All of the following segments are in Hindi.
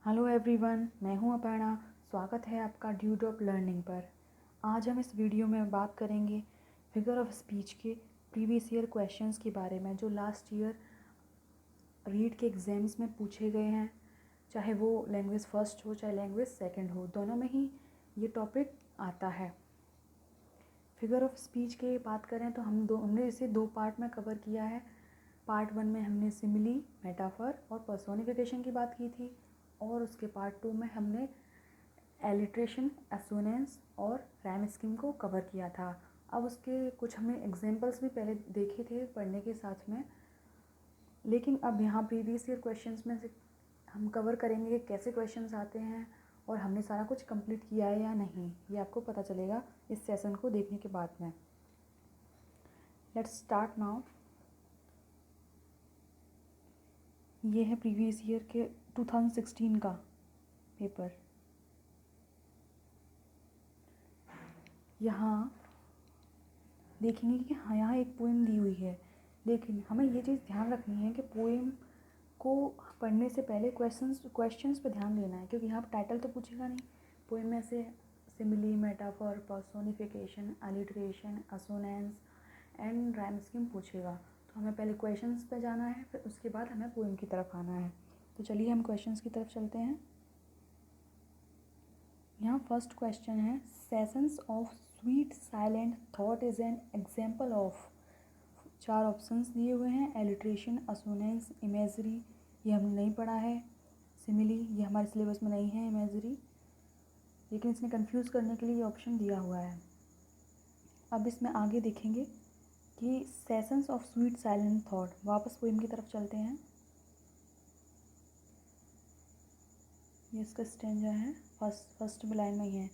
हेलो एवरीवन, मैं हूं अपर्णा। स्वागत है आपका ड्यू ड्रॉप लर्निंग पर। आज हम इस वीडियो में बात करेंगे फिगर ऑफ स्पीच के प्रीवियस ईयर क्वेश्चंस के बारे में, जो लास्ट ईयर रीड के एग्ज़ाम्स में पूछे गए हैं। चाहे वो लैंग्वेज फर्स्ट हो चाहे लैंग्वेज सेकंड हो, दोनों में ही ये टॉपिक आता है। फिगर ऑफ स्पीच के बात करें तो हमने इसे दो पार्ट में कवर किया है। पार्ट 1 में हमने सिमिली, मेटाफर और पर्सोनिफिकेशन की बात की थी, और उसके पार्ट 2 में हमने एलिट्रेशन, एसोनेंस और रैम स्कीम को कवर किया था। अब उसके कुछ हमने एग्जांपल्स भी पहले देखे थे पढ़ने के साथ में, लेकिन अब यहाँ प्रीवियस ईयर क्वेश्चंस में से हम कवर करेंगे कि कैसे क्वेश्चंस आते हैं और हमने सारा कुछ कंप्लीट किया है या नहीं। ये आपको पता चलेगा इस सेशन को देखने के बाद में। Let's start now. ये है प्रीवियस ईयर के 2016 का पेपर। यहाँ देखेंगे कि हाँ, यहाँ एक पोएम दी हुई है, लेकिन हमें ये चीज़ ध्यान रखनी है कि पोएम को पढ़ने से पहले क्वेश्चंस पे ध्यान देना है, क्योंकि यहाँ पर टाइटल तो पूछेगा नहीं। पोएम में से simile, metaphor, personification, alliteration, assonance and rhyme scheme पूछेगा। तो हमें पहले क्वेश्चंस पे जाना है, फिर उसके बाद हमें पोएम की तरफ आना है। तो चलिए हम क्वेश्चंस की तरफ चलते हैं। यहाँ फर्स्ट क्वेश्चन है, sessions of sweet silent thought is an example of. 4 options दिए हुए हैं, एलिट्रेशन, असोनेंस, इमेजरी, ये हमने नहीं पढ़ा है। सिमिली, ये हमारे सिलेबस में नहीं है इमेजरी, लेकिन इसने कंफ्यूज करने के लिए ये ऑप्शन दिया हुआ है। अब इसमें आगे देखेंगे कि sessions of sweet silent thought. वापस पोएम की तरफ चलते हैं। ये इसका स्टेंजा है, फर्स्ट लाइन में ही है,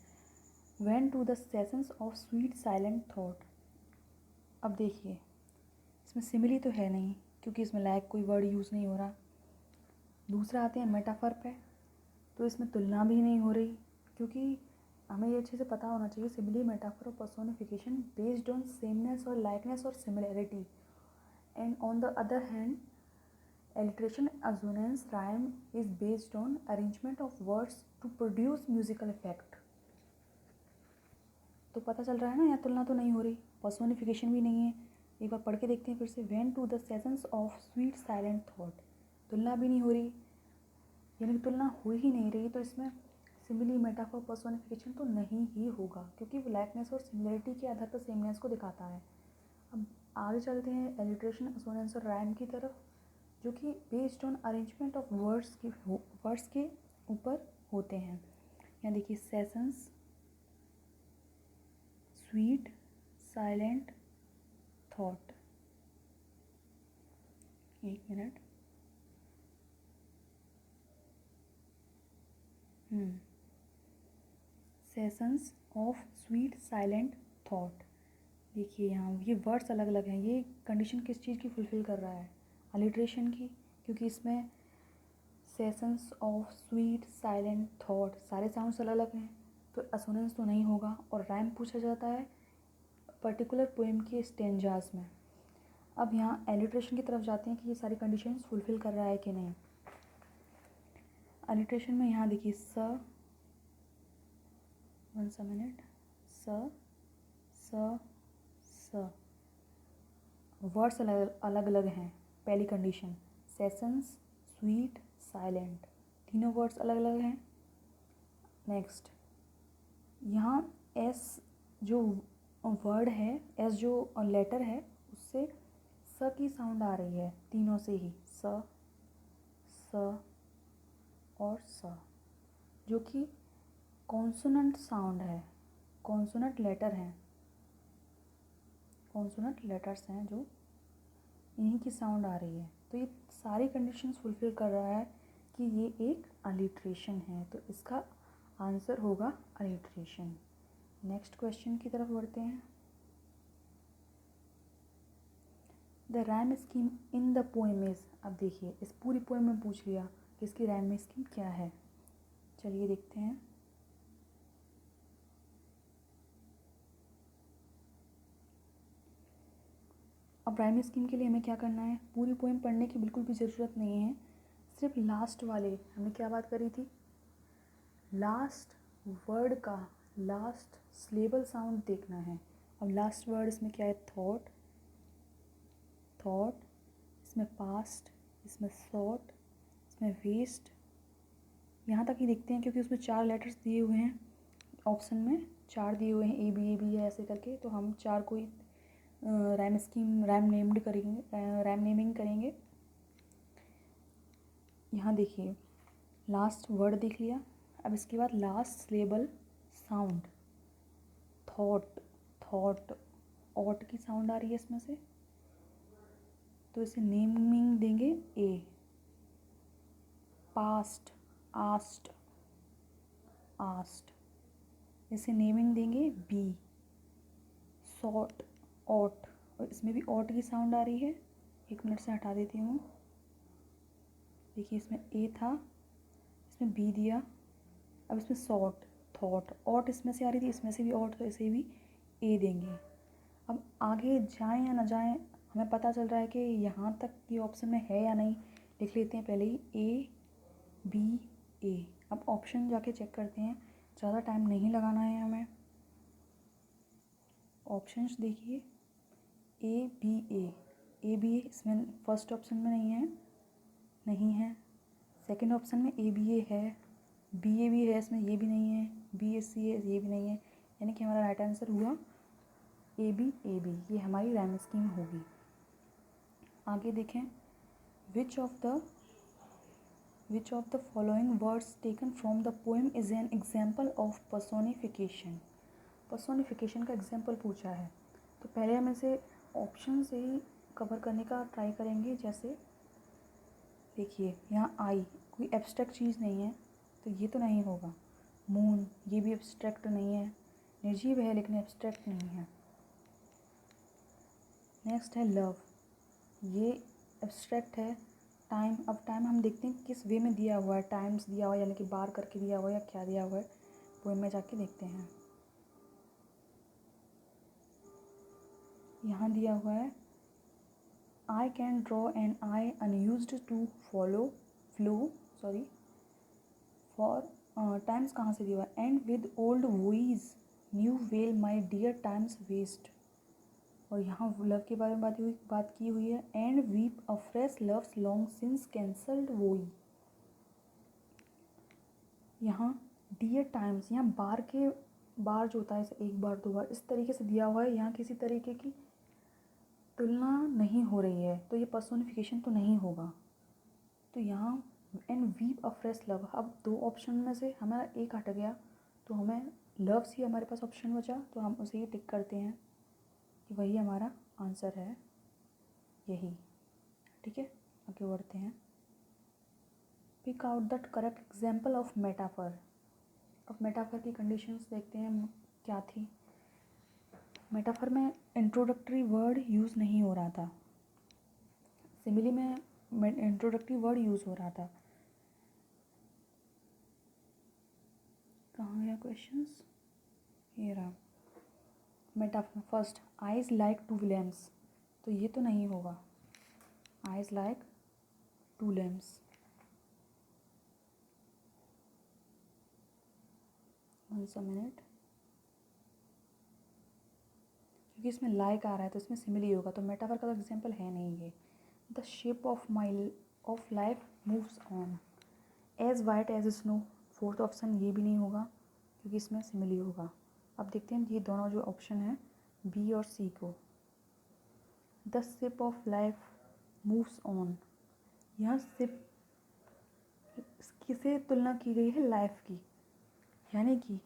when to the sessions of sweet silent thought. अब देखिए, इसमें सिमिली तो है नहीं, क्योंकि इसमें लायक कोई वर्ड यूज़ नहीं हो रहा। दूसरा आते हैं मेटाफर पे, तो इसमें तुलना भी नहीं हो रही, क्योंकि हमें ये अच्छे से पता होना चाहिए सिमिली, मेटाफर और पर्सोनिफिकेशन बेस्ड ऑन सेमनेस और लाइकनेस और similarity, and on the other hand alliteration, assonance, rhyme is based on arrangement of words to produce musical effect. तो पता चल रहा है ना, यहाँ तुलना तो नहीं हो रही, पर्सोनिफिकेशन भी नहीं है। एक बार पढ़ के देखते हैं फिर से, when to the sessions of sweet silent thought, तुलना भी नहीं हो रही, यानी कि तुलना हो ही नहीं रही। तो इसमें सिमिली, मेटाफर, पर्सोनिफिकेशन तो नहीं ही होगा, क्योंकि वो लाइकनेस और सिमिलरिटी के आधार पर सेमनेस को दिखाता है। अब आगे चलते हैं एलिट्रेशन, असोनेंस और राइम की तरफ, जो कि based on arrangement of words के ऊपर होते हैं। यहाँ देखिए, सेशंस, स्वीट साइलेंट थॉट, एक minute, sessions of sweet silent thought. देखिए यहाँ ये वर्ड्स अलग अलग हैं। ये कंडीशन किस चीज़ की फुलफ़िल कर रहा है? अलिट्रेशन की, क्योंकि इसमें sessions of sweet silent thought, सारे साउंड्स अलग अलग हैं, तो असोनेंस तो नहीं होगा। और राइम पूछा जाता है पर्टिकुलर पोएम के स्टेंजास में। अब यहाँ एलिट्रेशन की तरफ जाते हैं कि ये सारी कंडीशंस फुलफ़िल कर रहा है कि नहीं। अलिट्रेशन में यहाँ देखिए, स वर्ड्स अलग अलग हैं। पहली कंडीशन, सेशंस, स्वीट, साइलेंट, तीनों वर्ड्स अलग अलग हैं। नेक्स्ट, यहाँ एस जो वर्ड है, एस जो लेटर है, उससे स की साउंड आ रही है, तीनों से ही, स और स, जो कि कॉन्सोनेंट साउंड है, कॉन्सोनेंट लेटर हैं, कॉन्सोनेंट लेटर्स हैं जो इन्हीं की साउंड आ रही है। तो ये सारी कंडीशंस फुलफ़िल कर रहा है कि ये एक अलिट्रेशन है, तो इसका आंसर होगा अलिट्रेशन। नेक्स्ट क्वेश्चन की तरफ बढ़ते हैं। The rhyme scheme in the poem is. अब देखिए, इस पूरी पोएम में पूछ लिया कि इसकी राइम स्कीम क्या है। चलिए देखते हैं। अब राइम स्कीम के लिए हमें क्या करना है, पूरी पोएम पढ़ने की बिल्कुल भी ज़रूरत नहीं है, सिर्फ लास्ट वाले, हमने क्या बात करी थी, लास्ट वर्ड का लास्ट सिलेबल साउंड देखना है। अब लास्ट वर्ड इसमें क्या है, थॉट, थॉट, इसमें पास्ट, इसमें थॉट, इसमें वेस्ट, यहाँ तक ही देखते हैं क्योंकि उसमें 4 लेटर्स दिए हुए हैं, ऑप्शन में 4 दिए हुए हैं, ए बी है ऐसे करके, तो हम 4 को रैम नेमिंग करेंगे। यहाँ देखिए लास्ट वर्ड देख लिया, अब इसके बाद last syllable sound, thought, thought, ought की साउंड आ रही है इसमें से, तो इसे नेमिंग देंगे ए। पास्ट, आस्ट, आस्ट, इसे नेमिंग देंगे बी। सॉट, ऑट, और इसमें भी ऑट की साउंड आ रही है, 1 मिनट से हटा देती हूँ। देखिए इसमें ए था, इसमें बी दिया, अब इसमें सॉट, थॉट, ऑट इसमें से आ रही थी, इसमें से भी ऑट, तो इसे भी ए देंगे। अब आगे जाएं या ना जाएं, हमें पता चल रहा है कि यहाँ तक ये ऑप्शन में है या नहीं, लिख लेते हैं पहले ही ए बी ए। अब ऑप्शन जाके चेक करते हैं, ज़्यादा टाइम नहीं लगाना है हमें। ऑप्शंस देखिए, ए बी ए, इसमें फर्स्ट ऑप्शन में नहीं है। सेकंड ऑप्शन में ए बी ए है, बी ए भी है इसमें, ये भी नहीं है, बी एस सी है, ये भी नहीं है, यानी कि हमारा राइट आंसर हुआ ए बी, ये हमारी राइम स्कीम होगी। आगे देखें, which of the following words taken from the poem is an example of personification. Personification का एग्जाम्पल पूछा है, तो पहले हम इसे ऑप्शन से ही कवर करने का ट्राई करेंगे। जैसे देखिए यहाँ आई कोई एब्स्ट्रैक्ट चीज़ नहीं है, तो ये तो नहीं होगा। मून, ये भी एब्स्ट्रैक्ट नहीं है, निर्जीव है लेकिन एब्स्ट्रैक्ट नहीं है। नेक्स्ट है लव, ये एब्स्ट्रैक्ट है। टाइम, अब टाइम हम देखते हैं किस वे में दिया हुआ है, टाइम्स दिया हुआ है यानी कि बार करके दिया हुआ है या क्या दिया हुआ है, पोएम में जाके देखते हैं। यहाँ दिया हुआ है I can draw an eye unused to for times कहाँ से दिया हुआ है, and with old voice new veil my dear times waste। और यहाँ लव के बारे में बात की हुई है, and weep afresh love's long since cancelled woe। यहाँ dear times, यहाँ बार जो होता है, एक बार 2 बार इस तरीके से दिया हुआ है, यहाँ किसी तरीके की तुलना नहीं हो रही है, तो ये पर्सोनिफिकेशन तो नहीं होगा। तो यहाँ and weep a fresh love, अब 2 ऑप्शन में से हमारा एक हट गया, तो हमें लव्स ही हमारे पास ऑप्शन बचा, तो हम उसे ही टिक करते हैं कि वही हमारा आंसर है, यही। ठीक है, आगे बढ़ते हैं। Pick out the correct example of metaphor. अब मेटाफर की कंडीशंस देखते हैं क्या थी। मेटाफर में इंट्रोडक्टरी वर्ड यूज़ नहीं हो रहा था, सिमिली में इंट्रोडक्टरी वर्ड यूज़ हो रहा था। कहाँ गया क्वेश्चंस, ये रहा। Metaphor first, eyes like 2 lamps, तो ये तो नहीं होगा, eyes like 2 lamps. once a minute, क्योंकि इसमें लाइक आ रहा है तो इसमें सिमिली होगा, तो मेटाफर का तो एग्जाम्पल है नहीं ये। The shape of life moves on, as white as snow, fourth option ये भी नहीं होगा क्योंकि इसमें सिमिली होगा। अब देखते हैं ये दोनों जो ऑप्शन है बी और सी को। The shape of life moves on, यहाँ शेप किसे तुलना की गई है, लाइफ की, यानी कि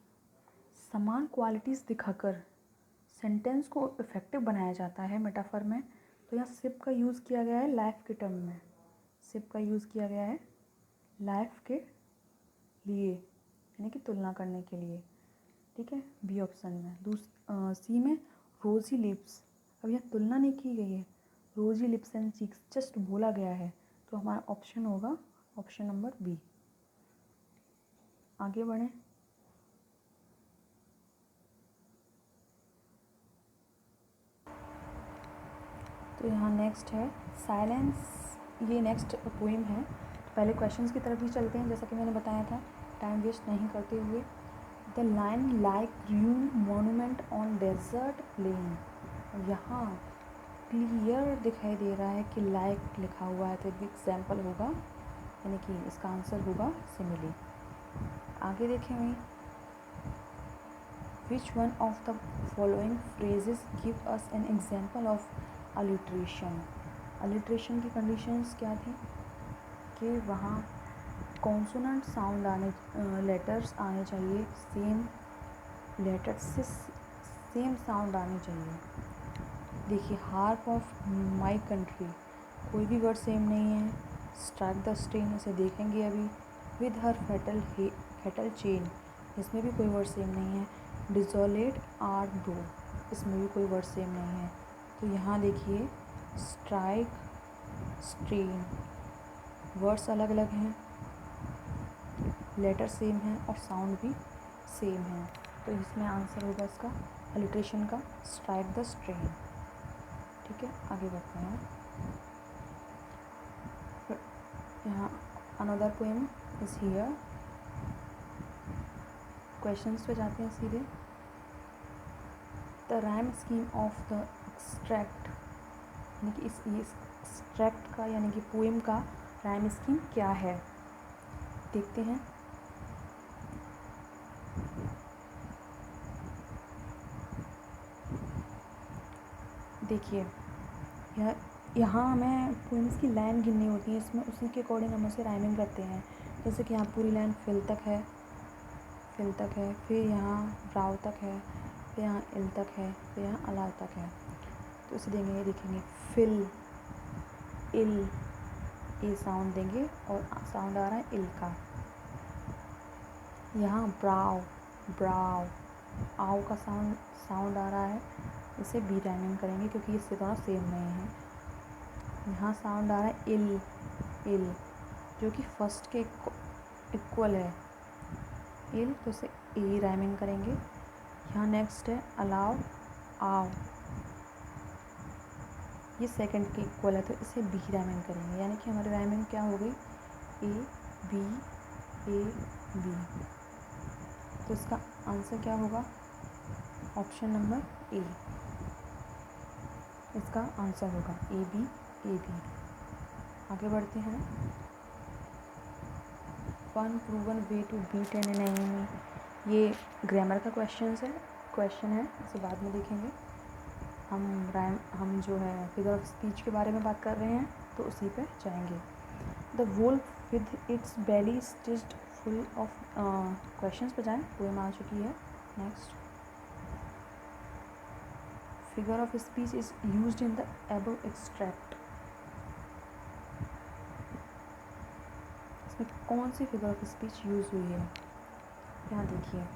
समान क्वालिटीज़ दिखाकर सेंटेंस को इफ़ेक्टिव बनाया जाता है मेटाफर में। तो यहाँ सिप का यूज़ किया गया है लाइफ के टर्म में, सिप का यूज़ किया गया है लाइफ के लिए, यानी कि तुलना करने के लिए। ठीक है, बी ऑप्शन में। सी में रोजी लिप्स, अब यहाँ तुलना नहीं की गई है, रोजी लिप्स एंड चीक्स जस्ट बोला गया है, तो हमारा ऑप्शन होगा ऑप्शन नंबर बी। आगे बढ़ें। तो यहाँ नेक्स्ट है साइलेंस, ये नेक्स्ट पोएम है। पहले क्वेश्चंस की तरफ ही चलते हैं, जैसा कि मैंने बताया था, टाइम वेस्ट नहीं करते हुए। The line like rune monument on desert plain, यहाँ क्लियर दिखाई दे रहा है कि लाइक लिखा हुआ है, तो एग्जाम्पल होगा, यानी कि इसका आंसर होगा सिमिली। आगे देखें वहीं, विच one of the following phrases give us N example of alliteration. Alliteration की कंडीशंस क्या थी कि वहाँ कॉन्सोनेंट साउंड आने, लेटर्स आने चाहिए, सेम लेटर्स से सेम साउंड आने चाहिए। देखिए, हार्प ऑफ माई कंट्री, कोई भी वर्ड सेम नहीं है। स्ट्राइक द स्ट्रेन, इसे देखेंगे अभी। विद हर फैटल चेन, इसमें भी कोई वर्ड सेम नहीं है। डिजोलेट आर दो, इसमें भी कोई वर्ड सेम नहीं है। तो यहाँ देखिए, स्ट्राइक, स्ट्रेन, वर्ड्स अलग अलग हैं, लेटर सेम है और साउंड भी सेम है। तो इसमें आंसर होगा इसका अलिट्रेशन का स्ट्राइक द स्ट्रेन। ठीक है, आगे बढ़ते हैं। यहाँ another poem is here. Questions पे जाते हैं सीधे। The rhyme scheme of the extract, यानी कि इस एक्सट्रैक्ट का यानी कि पोएम का राइम स्कीम क्या है, देखते हैं। देखिए, यहाँ हमें पोएम्स की लाइन गिननी होती है, इसमें उसी के अकॉर्डिंग हम उसे राइमिंग करते हैं। जैसे कि यहाँ पूरी लाइन फिल तक है, फिर यहाँ राव तक है, फिर यहाँ इल तक है, फिर यहाँ अला तक है। तो इसे देंगे, ये देखेंगे फिल, इल, ए साउंड देंगे और साउंड आ रहा है इल का। यहाँ ब्राव, ब्राव, आव का साउंड आ रहा है, इसे बी राइमिंग करेंगे क्योंकि इससे दोनों सेम नहीं है। यहाँ साउंड आ रहा है इल, इल, जो कि फर्स्ट के इक्वल है, इल, तो इसे ए राइमिंग करेंगे। यहाँ नेक्स्ट है अलाव, आव, ये सेकंड के इक्वल है, तो इसे बी राइमिंग करेंगे। यानी कि हमारी राइमिंग क्या हो गई, ए बी, ए बी। तो इसका आंसर क्या होगा, ऑप्शन नंबर ए, इसका आंसर होगा ए बी, ए बी। आगे बढ़ते हैं। One proven way to beat an enemy, ये ग्रामर का क्वेश्चन है, इसे बाद में देखेंगे। हम जो है फिगर ऑफ स्पीच के बारे में बात कर रहे हैं, तो उसी पे जाएंगे। The wolf with its belly stitched full of, questions पे जाएं, पोएम आ चुकी है। Next, figure of speech is used in the above extract, इसमें कौन सी फिगर ऑफ स्पीच यूज हुई है, यहाँ देखिए।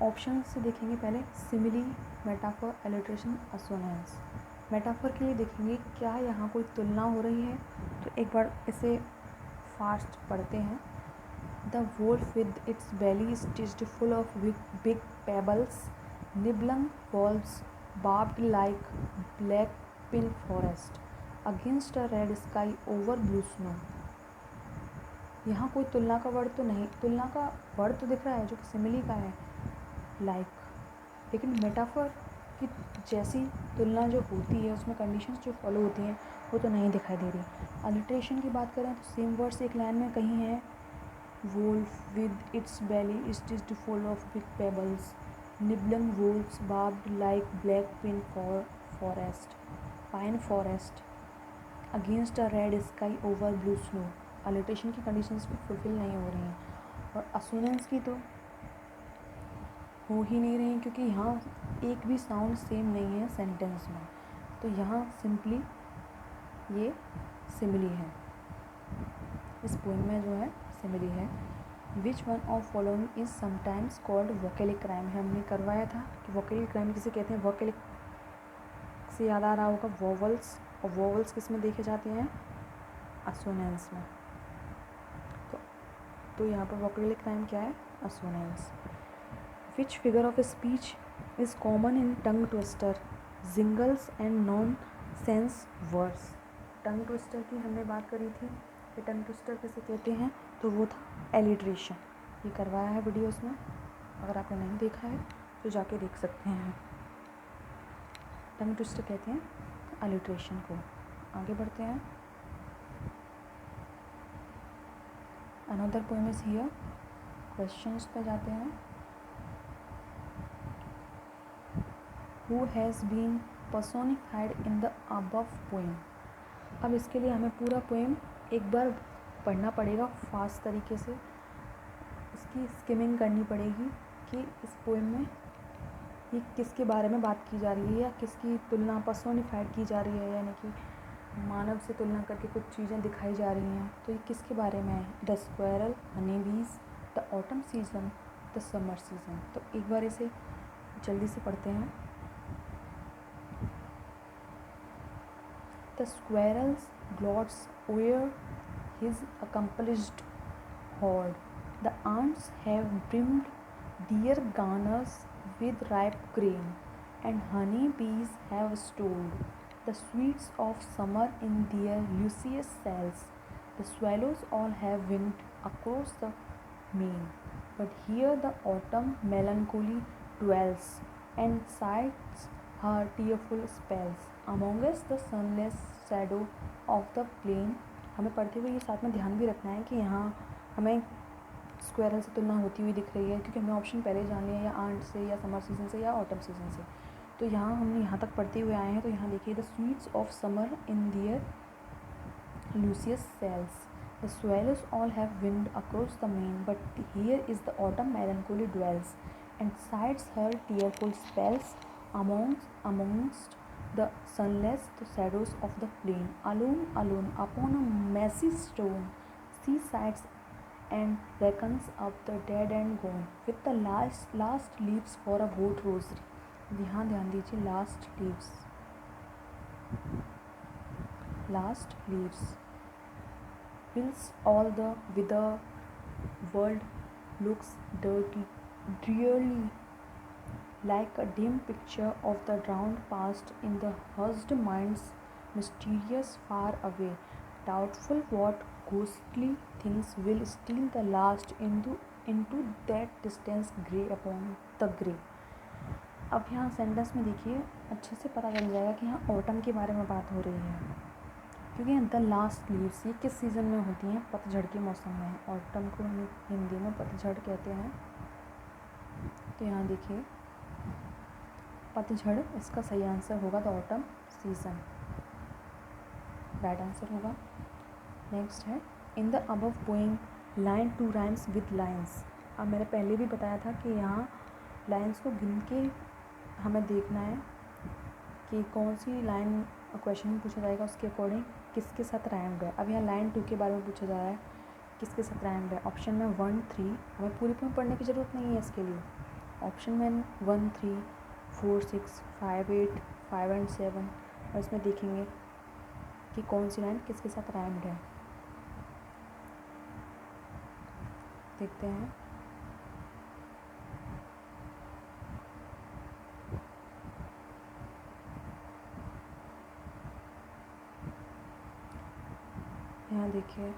ऑप्शन से देखेंगे पहले, simile, metaphor, alliteration, assonance. Metaphor के लिए देखेंगे क्या यहाँ कोई तुलना हो रही है, तो एक बार इसे फास्ट पढ़ते हैं। The wolf with its belly stitched full of big pebbles, nibbling walls, barbed like black pin forest, against a red sky over blue snow. यहाँ कोई तुलना का वर्ड तो नहीं, तुलना का वर्ड तो दिख रहा है जो कि सिमिली का है, लाइक, लेकिन मेटाफर की जैसी तुलना जो होती है उसमें कंडीशंस जो फॉलो होती हैं वो तो नहीं दिखाई दे रही। अलिट्रेशन की बात करें तो सेम वर्ड्स एक लाइन में कहीं है, wolf with its belly stitched full of big pebbles, nibbling wolves barbed like black pin forest, pine forest, against a red sky over blue snow. Alliteration की कंडीशंस भी फुलफिल नहीं हो रही हैं, और असोनेंस की तो हो ही नहीं रही, क्योंकि यहाँ एक भी साउंड सेम नहीं है सेंटेंस में, तो यहाँ सिंपली ये सिमिली है, इस पोएम में जो है सिमिली है। Which one of following is sometimes called vocalic rhyme, हमने करवाया था कि वोकेलिक राइम किसे कहते हैं। वोकेलिक से याद आ रहा होगा वोवल्स, और वोवल्स किस में देखे जाते हैं, असोनेंस में। तो यहाँ पर वोकेलिक राइम क्या है, असोनेंस। Which figure of speech is common in tongue twister, jingles and nonsense words? Tongue twister की हमने बात करी थी कि टंग ट्विस्टर किसे कहते हैं, तो वो था एलिट्रेशन। ये करवाया है वीडियोस में, अगर आपने नहीं देखा है तो जाके देख सकते हैं। टंग ट्विस्टर कहते हैं एलिट्रेशन को। आगे बढ़ते हैं। Another poem is here. Questions पे जाते हैं। Who has been personified in the above poem? अब इसके लिए हमें पूरा पोएम एक बार पढ़ना पड़ेगा फास्ट तरीके से। इसकी स्किमिंग करनी पड़ेगी कि इस पोएम में ये किसके बारे में बात की जा रही है या किसकी तुलना पर्सोनिफाइड की जा रही है, यानी कि मानव से तुलना करके कुछ चीज़ें दिखाई जा रही हैं। तो ये किसके बारे में है? द स्क्वायरल, हनी बीज, the autumn season, the summer season. तो एक बार इसे जल्दी से पढ़ते हैं। The squirrel's gloats o'er his accomplished hoard. The ants have brimmed their garners with ripe grain, and honey bees have stored the sweets of summer in their luscious cells. The swallows all have winged across the main, but here the autumn melancholy dwells, and sighs her tearful spells amongst the sunless shadow of the plain। हमें पढ़ते हुए ये साथ में ध्यान भी रखना है कि यहाँ हमें स्क्वायरल से तुलना होती हुई दिख रही है, क्योंकि हमें ऑप्शन पहले जान लिया, या आंट से, या समर सीजन से, या ऑटम सीजन से। तो यहाँ हमने यहाँ तक पढ़ते हुए आए हैं। तो यहाँ देखिए, the sweets of summer in their luscious cells, the swallows all have winged across the main, but here is the autumn melancholy dwells, and sighs her tearful spells amongst the sunless shadows of the plain. Alone, alone, upon a massy stone, she sighs and reckons up the dead and gone, with the last leaves for a boat rosary। यहाँ ध्यान दीजिए, last leaves, last leaves। Whilst all the wither world looks drearily like a dim picture of the drowned past in the hushed mind's mysterious far away, doubtful what ghostly things will steal the last into that distance grey upon the grey। अब यहाँ सेंटेंस में देखिए, अच्छे से पता चल जाएगा कि यहाँ ऑटम के बारे में बात हो रही है, क्योंकि द लास्ट लीव्स ये किस सीज़न में होती हैं? पतझड़ के मौसम में। ऑटम को हम हिंदी में पतझड़ कहते हैं। तो यहाँ देखिए, पतझड़ इसका सही आंसर होगा the autumn season, right answer होगा। नेक्स्ट है, in the above poem line two rhymes with lines. अब मैंने पहले भी बताया था कि यहाँ लाइन्स को गिन के हमें देखना है कि कौन सी लाइन क्वेश्चन में पूछा जाएगा, उसके अकॉर्डिंग किसके साथ राइम्ड है। अब यहाँ लाइन 2 के बारे में पूछा जा रहा है, किसके साथ राइम्ड है। ऑप्शन में 1, 3, हमें पूरी पूरी पढ़ने की ज़रूरत नहीं है इसके लिए। ऑप्शन में 1, 3, 4, 6, 5, 8, 5 एंड 7, और इसमें देखेंगे कि कौन सी लाइन किसके साथ राइम्ड है। देखते हैं। यहाँ देखिए,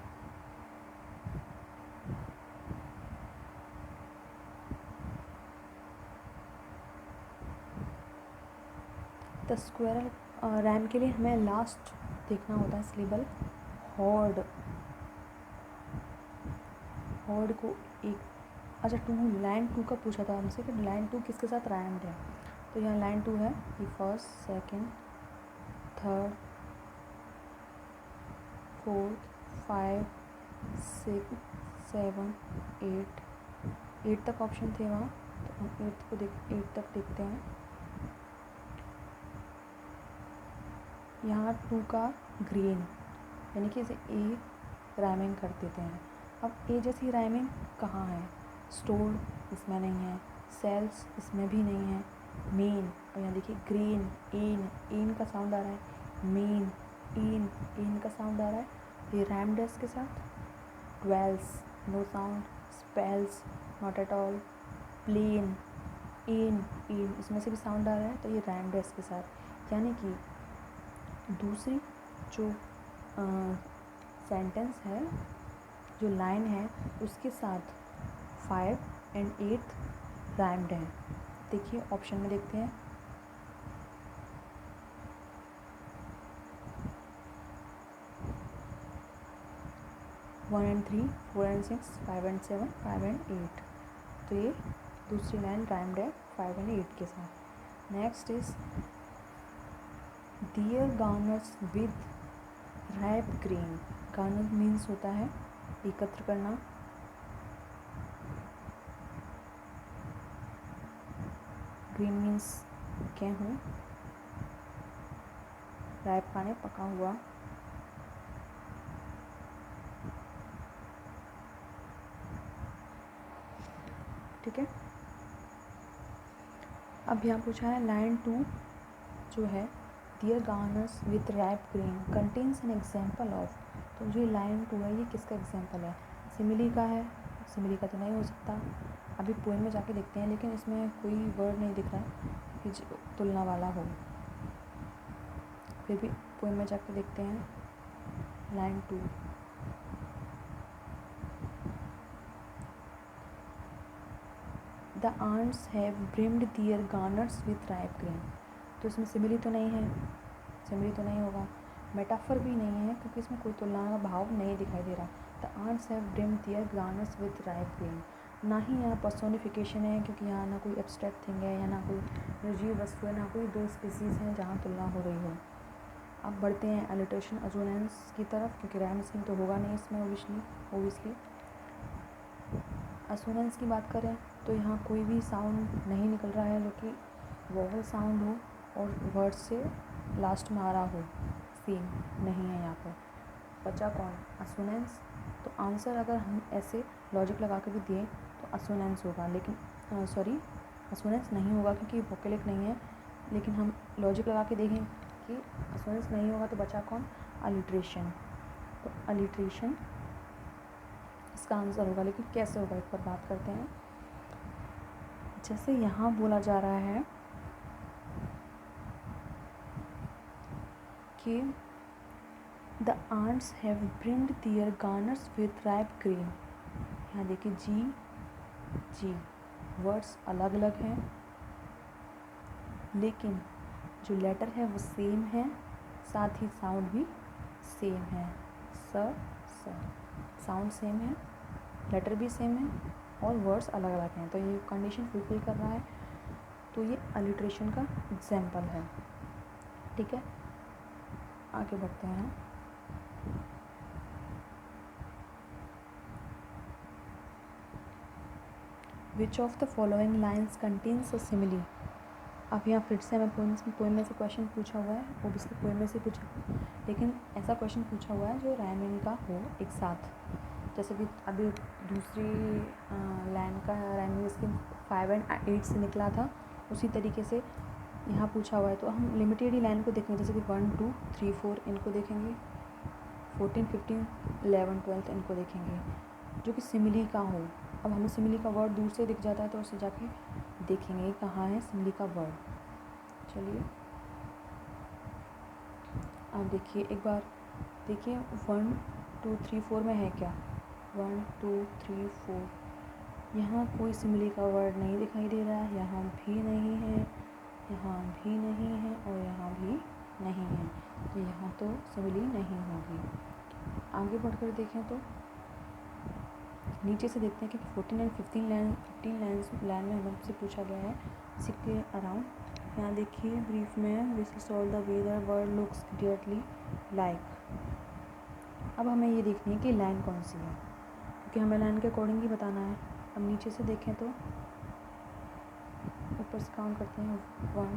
द स्क्वायरल रैम के लिए हमें लास्ट देखना होता है सिलेबल। हॉर्ड, हॉर्ड को एक, अच्छा 2, लाइन 2 का पूछा था हमसे कि लाइन 2 किसके साथ राइम्ड है। तो यहाँ लाइन 2 है, ये फर्स्ट, सेकंड, थर्ड, 4, 5, 6, 7, 8 तक ऑप्शन थे वहाँ। तो हम 8 तक देखते हैं। यहाँ 2 का ग्रीन, यानी कि इसे ए राइमिंग कर देते हैं। अब ए जैसी राइमिंग कहाँ है? स्टोर इसमें नहीं है, सेल्स इसमें भी नहीं है, मेन, और यहाँ देखिए ग्रीन, एन का साउंड आ रहा है, मेन, एन का साउंड आ रहा है। ये राइम्ड है इसके साथ। Twelves, no sound, spells, not at all, plain, इन इसमें से भी साउंड आ रहा है, तो ये राइम्ड है इसके साथ। यानी कि दूसरी जो सेंटेंस है, जो लाइन है, उसके साथ 5 and 8 राइम्ड है। देखिए ऑप्शन में देखते हैं। One and 3, 4 and 6, 5 and 7, 5 and 8। तो ये दूसरी लाइन राइम्ड है 5 and 8 के साथ। Next is dear garners with wrap green. Garner means होता है एकत्र करना। ग्रीन मीन्स गेहूँ, रैप माने पका हुआ। ठीक है। अब यहाँ पूछा है लाइन 2 जो है dear garners with wrap green contains an example of. तो जो लाइन 2 है ये किसका एग्जाम्पल है? सिमिली का है। सिमिली का तो नहीं हो सकता। अभी पोएम में जाके देखते हैं, लेकिन इसमें कोई वर्ड नहीं दिख रहा कि तुलना वाला हो। फिर भी पोएम में जाके देखते हैं line 2। The ants have brimmed their garners with ripe green. तो इसमें सिमिली तो नहीं है, सिमिली तो नहीं होगा। मेटाफर भी नहीं है क्योंकि इसमें कोई तुलना का भाव नहीं दिखाई दे रहा। The ants have brimmed their garners with ripe green. ना ही यहाँ पर्सोनिफिकेशन है, क्योंकि यहाँ ना कोई एब्स्ट्रैक्ट थिंग है या ना कोई निर्जीव वस्तु है, ना कोई दो स्पीसीज़ हैं जहाँ तुलना हो रही हो। अब बढ़ते हैं एलिट्रेशन असोनेंस की तरफ, क्योंकि राइम स्कीम तो होगा नहीं इसमें ओबियसली। असोनेंस की बात करें तो यहाँ कोई भी साउंड नहीं निकल रहा है जो कि वोवल साउंड हो और वर्ड से लास्ट में आ रहा हो, सेम नहीं है यहाँ पर। बचा कौन? असोनेंस। तो आंसर अगर हम ऐसे लॉजिक लगा के भी दिए तो असोनेंस होगा, लेकिन असोनेंस नहीं होगा क्योंकि वोकैलिक नहीं है। लेकिन हम लॉजिक लगा के देखें कि असोनेंस नहीं होगा तो बचा कौन? अलिट्रेशन। तो अलिट्रेशन इसका आंसर होगा, लेकिन कैसे होगा एक बार बात करते हैं। जैसे यहाँ बोला जा रहा है कि the ants have brimmed their garners with ripe green. यहाँ देखिए जी वर्ड्स अलग अलग हैं, लेकिन जो लेटर है वो सेम है, साथ ही साउंड भी सेम है। स साउंड सेम है, लेटर भी सेम है और वर्ड्स अलग अलग हैं। तो ये कंडीशन फुलफिल कर रहा है, तो ये अलिट्रेशन का एग्जाम्पल है। ठीक है, आगे बढ़ते हैं। Which of the following lines contains a simile. अब यहाँ फिर से हमें पोएम में से क्वेश्चन पूछा हुआ है, ओबियसली पोएम में से पूछा, लेकिन ऐसा क्वेश्चन पूछा हुआ है जो राइमिंग का हो एक साथ। जैसे कि अभी दूसरी लाइन का राइमिंग स्कीम 5 and 8 से निकला था, उसी तरीके से यहाँ पूछा हुआ है। तो हम लिमिटेड ही लाइन को देखेंगे, जैसे कि 1, 2, 3, 4 इनको देखेंगे, 14, 15, 11, 12 इनको देखेंगे जो कि सिमिली का हो। अब हमें सिमिली का वर्ड दूर से दिख जाता है तो उसे जाके देखेंगे कहाँ है सिमिली का वर्ड। चलिए अब देखिए, एक बार देखिए 1, 2, 3, 4 में है क्या? 1, 2, 3, 4 यहाँ कोई सिमिली का वर्ड नहीं दिखाई दे रहा है, यहाँ भी नहीं है, यहाँ भी नहीं है और यहाँ भी नहीं है, तो यहाँ तो सिमिली नहीं होगी। आगे बढ़कर देखें तो नीचे से देखते हैं कि 14 and 15 लाइन में हमसे पूछा गया है इसी के अराउंड। यहाँ देखिए ब्रीफ में this is all the way the word looks dearly like. अब हमें ये देखनी है कि लाइन कौन सी है, क्योंकि हमें लाइन के अकॉर्डिंग ही बताना है। अब नीचे से देखें तो ऊपर से काउंट करते हैं 1,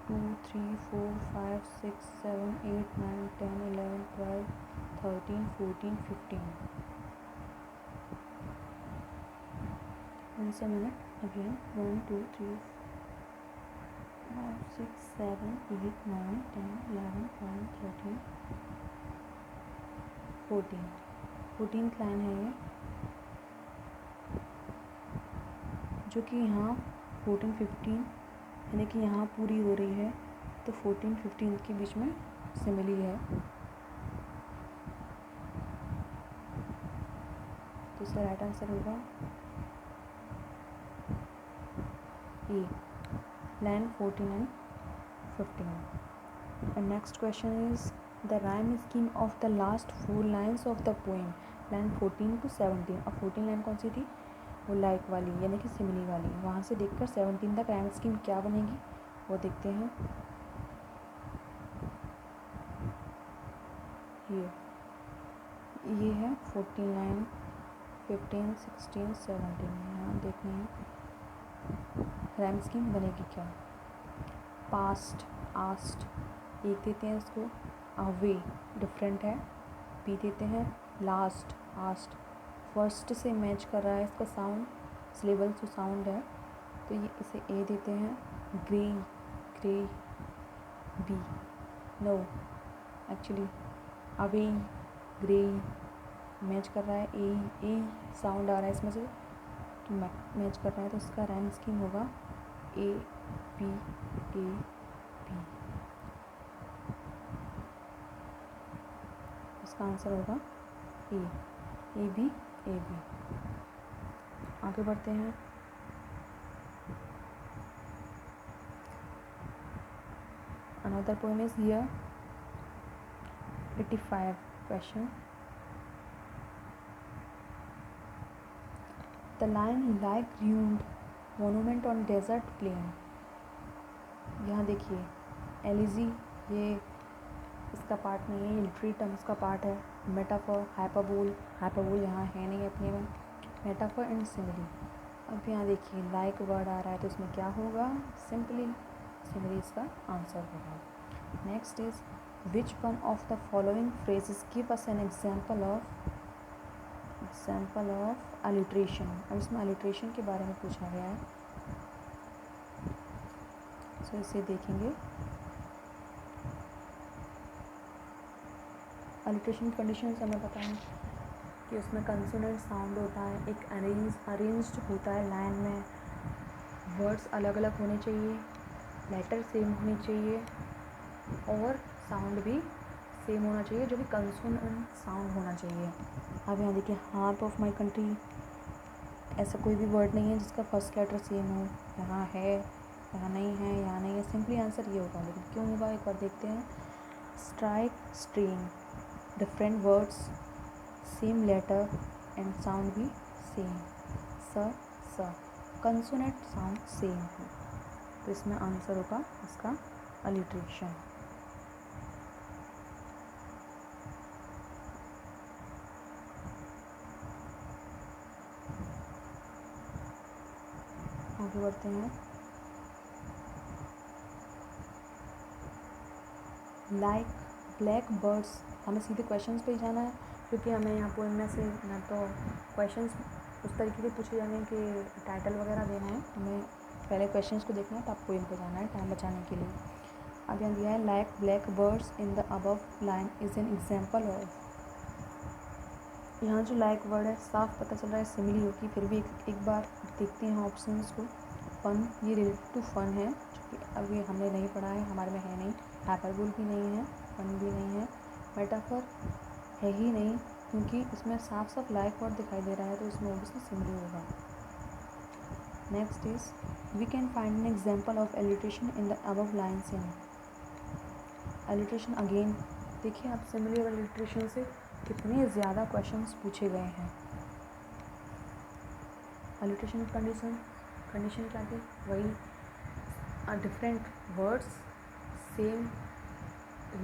2, 3, 4, 5, 6, 7, 8, 9, 10, 11, 12, 13, 14, 15। से मिनट अगेन 1, 2, 3, 5, 6, 7, 8, 9, 10, 11, 12, 13, 14। 14th लाइन है ये, जो कि यहाँ 14, 15 यानी कि यहाँ पूरी हो रही है, तो 14, 15 के बीच में सिमिली है। तो इसका राइट आंसर होगा A, line 14 and 15. And next question is the rhyme scheme of the last 4 lines of the poem, line 14 to 17. अब 14 लाइन कौन सी थी? वो लाइक वाली यानी कि सिमिली वाली. वहाँ से देखकर 17 तक राइम स्कीम क्या बनेगी वो देखते हैं. ये है 14 लाइन, 15, 16, 17. यहाँ देखते हैं राइम स्कीम बनेगी क्या. पास्ट, आस्ट एक देते हैं इसको, अवे डिफरेंट है, बी देते हैं लास्ट, आस्ट फर्स्ट से मैच कर रहा है इसका साउंड, सिलेबल जो साउंड है, तो ये इसे ए देते हैं. Grey, grey, B. No, actually away, grey match कर रहा है, ए साउंड आ रहा है इसमें से तो मैच कर रहा है, तो इसका राइम स्कीम होगा ए बी ए बी. इसका आंसर होगा ए बी ए बी. आगे बढ़ते हैं. Another poem is here. 85 question. The line like ruined monument on desert plain. यहाँ देखिए एलिजी ये इसका पार्ट नहीं है, ये लिटरेरी टर्म्स का पार्ट है. मेटाफर, हाइपरबोल यहाँ है नहीं अपने में. Metaphor and simile. अब यहाँ देखिए लाइक वर्ड आ रहा है तो इसमें क्या होगा? सिंपली सिमिली इसका आंसर होगा. Next is which one of the following phrases give us an example of alliteration. अब इसमें alliteration के बारे में पूछा गया है, सो इसे देखेंगे. alliteration कंडीशंस हमें पता है कि उसमें कंसोनेंट साउंड होता है, एक अरेंज्ड होता है लाइन में, वर्ड्स अलग अलग होने चाहिए, लेटर सेम होनी चाहिए और साउंड भी सेम होना चाहिए, जो कि कंसोनेंट साउंड होना चाहिए. अब यहाँ देखिए हार्ट ऑफ माई कंट्री, ऐसा कोई भी वर्ड नहीं है जिसका फर्स्ट लेटर सेम हो. यहाँ है, यहाँ नहीं है, यहाँ नहीं है. सिंपली आंसर ये होगा, लेकिन क्यों होगा एक बार देखते हैं. Strike, strain, different words, same letter and sound भी सेम. स, कंसोनेंट साउंड सेम है, तो इसमें आंसर होगा इसका अलिट्रेशन. आगे बढ़ते हैं. Like black birds. हमें सीधे क्वेश्चंस पे ही जाना है क्योंकि हमें यहाँ पोएम में से ना तो क्वेश्चंस उस तरीके से पूछे जाने कि टाइटल वगैरह देना है, हमें पहले क्वेश्चंस को देखना है तब पोएम पे जाना है टाइम बचाने के लिए. अब यहाँ दिया है like black birds in the above line is an example of. यहाँ जो लाइक वर्ड है साफ पता चल रहा है सिमिली होगी, फिर भी एक बार देखते हैं ऑप्शंस को. फन, ये रिलेटेड टू फन है जो कि अभी हमने नहीं पढ़ा है, हमारे में है नहीं. हाइपरबोल भी नहीं है, फन भी नहीं है. मेटाफर है ही नहीं क्योंकि इसमें साफ साफ लाइक वर्ड दिखाई दे रहा है, तो इसमें ऑब्वियसली सिमिली होगा. Next is we can find an example of alliteration in the above lines in. Alliteration again देखिए आप सिमिली और एलिट्रेशन से कितने ज़्यादा क्वेश्चंस पूछे गए हैं. एलिट्रेशन कंडीशन क्या थी? वही different words, same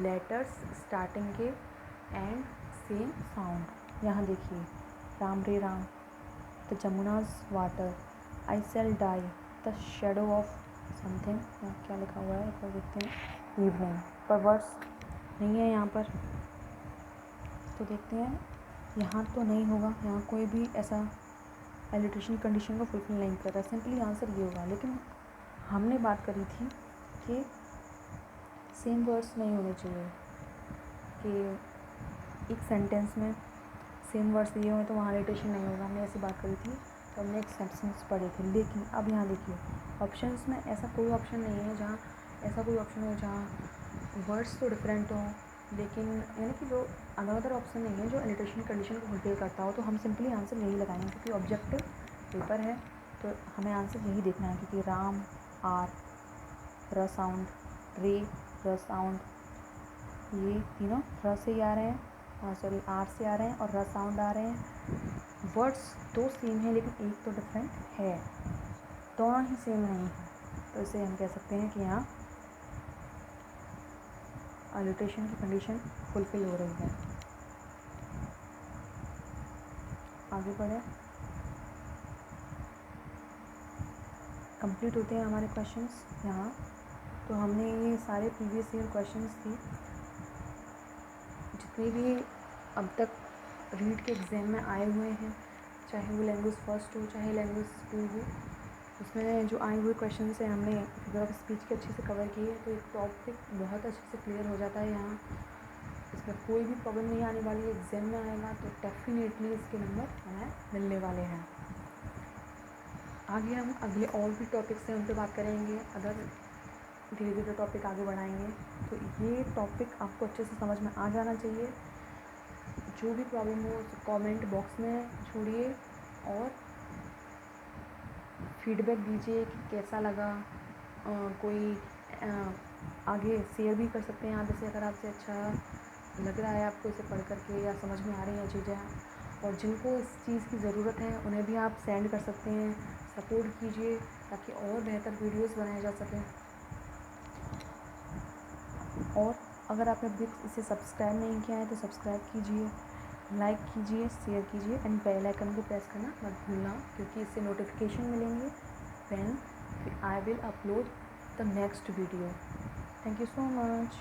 letters starting के एंड सेम साउंड. यहाँ देखिए राम रे Ram, the Jamuna's water, I sell dye, the shadow of something. क्या लिखा हुआ है एक बार देखते हैं. इवनिंग, पर वर्ड्स नहीं है यहाँ पर, तो देखते हैं. यहाँ तो नहीं होगा, यहाँ कोई भी ऐसा एलिट्रेशन कंडीशन को फुलफिल नहीं कर रहा. सिंपली आंसर ये होगा. लेकिन हमने बात करी थी कि सेम वर्ड्स नहीं होने चाहिए, कि एक सेंटेंस में सेम वर्ड्स दिए हुए तो वहाँ एलिट्रेशन नहीं होगा. हमने ऐसी बात करी थी, तो हमने एक सेंटेंस पढ़े थे. लेकिन अब यहाँ देखिए ऑप्शंस में ऐसा कोई ऑप्शन नहीं है जहाँ ऐसा कोई ऑप्शन हो जहाँ वर्ड्स तो डिफरेंट हो लेकिन यानी कि जो अनदर ऑप्शन नहीं है जो एलिट्रेशन कंडीशन को फुलफिल करता हो, तो हम सिंपली आंसर यही लगाएंगे क्योंकि ऑब्जेक्टिव पेपर है, तो हमें आंसर यही देखना है क्योंकि राम आर र साउंड, रे र साउंड, ये तीनों र से ही आ रहे हैं, सॉरी आर से आ रहे हैं और र साउंड आ रहे हैं। वर्ड्स दो सेम है लेकिन एक तो डिफरेंट है, दोनों ही सेम नहीं है, तो इसे हम कह सकते हैं कि यहाँ अलिट्रेशन की कंडीशन फुलफिल हो रही है। आगे बढ़े, कंप्लीट होते हैं हमारे क्वेश्चंस यहाँ। तो हमने ये सारे प्रीवियस ईयर क्वेश्चंस थे जितने भी अब तक रीड के एग्ज़ाम में आए हुए हैं, चाहे वो लैंग्वेज फर्स्ट हो चाहे लैंग्वेज 2 हो, उसमें जो आए हुए क्वेश्चन से हमने फिगर ऑफ स्पीच के अच्छे से कवर किए, तो एक टॉपिक बहुत अच्छे से क्लियर हो जाता है यहाँ। इसमें कोई भी प्रॉब्लम नहीं आने वाली है, एग्ज़ाम में आएगा तो डेफिनेटली इसके नंबर हमें मिलने वाले हैं। आगे हम अगले और भी टॉपिक्स हैं उन पर बात करेंगे, अगर धीरे धीरे टॉपिक आगे बढ़ाएंगे। तो ये टॉपिक आपको अच्छे से समझ में आ जाना चाहिए। जो भी प्रॉब्लम हो उसे कमेंट बॉक्स में छोड़िए और फीडबैक दीजिए कि कैसा लगा। कोई आगे शेयर भी कर सकते हैं आप इसे, अगर आपसे अच्छा लग रहा है आपको इसे पढ़ करके या समझ में आ रही हैं चीज़ें। और जिनको इस चीज़ की ज़रूरत है उन्हें भी आप सेंड कर सकते हैं, सपोर्ट कीजिए ताकि और बेहतर वीडियोस बनाए जा सकें। और अगर आपने अभी इसे सब्सक्राइब नहीं किया है तो सब्सक्राइब कीजिए, लाइक कीजिए, शेयर कीजिए एंड बेल आइकन को प्रेस करना मत भूलना, क्योंकि इससे नोटिफिकेशन मिलेंगे when I will upload the next video. Thank you so much.